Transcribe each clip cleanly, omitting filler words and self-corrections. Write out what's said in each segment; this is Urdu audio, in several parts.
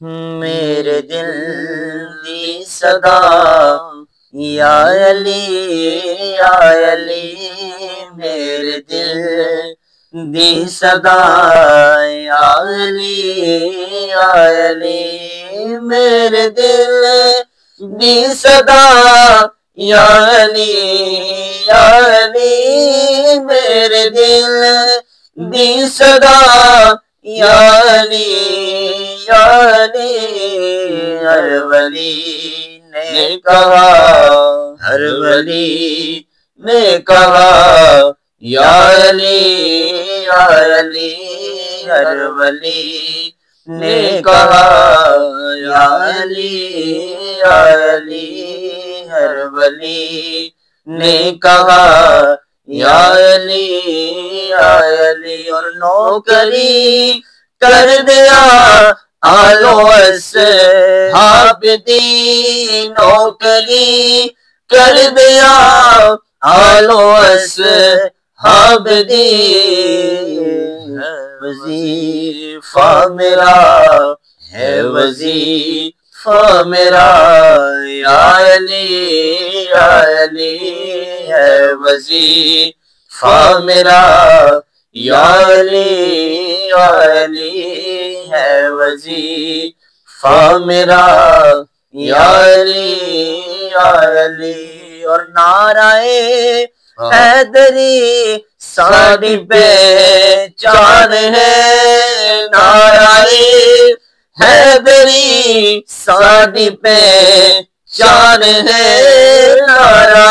میرے دل دی صدا یا علی یا علی، میرے دل دی صدا یا علی یا علی، میرے دل دی صدا یا علی یا علی، میرے دل دی صدا یا علی یا علی، ہر ولی نے کہا، ہر ولی نے کہا یا علی یا علی، ہر ولی نے کہا یا علی یا علی، ہر ولی نے کہا یا علی یا علی، اور نوکری کر دیا آلو اصحاب دی، نوکری کر دیا آلو اصحاب دی، وظیفہ میرا ہے وظیفہ میرا یا علی یا علی، ہے وظیفہ میرا یا علی یا علی، ہے وظیفہ میرا یا علی یا علی، اور نعرہ حیدری ساری پہچان ہے، نعرہ حیدری ساری پہچان ہے، نعرہ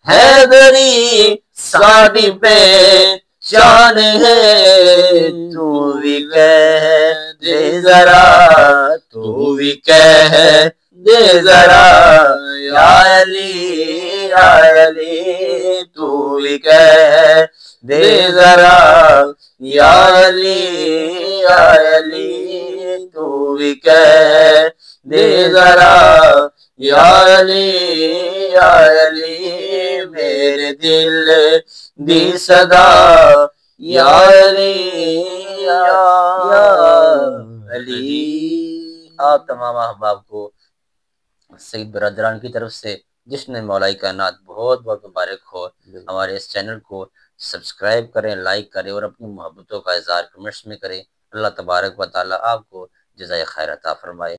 حیدری ساری پہچان ہے، تو بھی کہہ دے ذرا، تو بھی کہہ دے ذرا یا علی یا علی، تو بھی کہہ دے ذرا یا علی یا علی، تو بھی کہہ دے ذرا یا علی یا علی، میرے دل دی صدا یا علی یا علی۔ آپ تمام احباب کو سید برادران کی طرف سے جشن مولا کائنات بہت بہت مبارک ہو۔ ہمارے اس چینل کو سبسکرائب کریں، لائک کریں اور اپنی محبتوں کا اظہار کمنٹس میں کریں۔ اللہ تبارک و تعالیٰ آپ کو جزائے خیر عطا فرمائے۔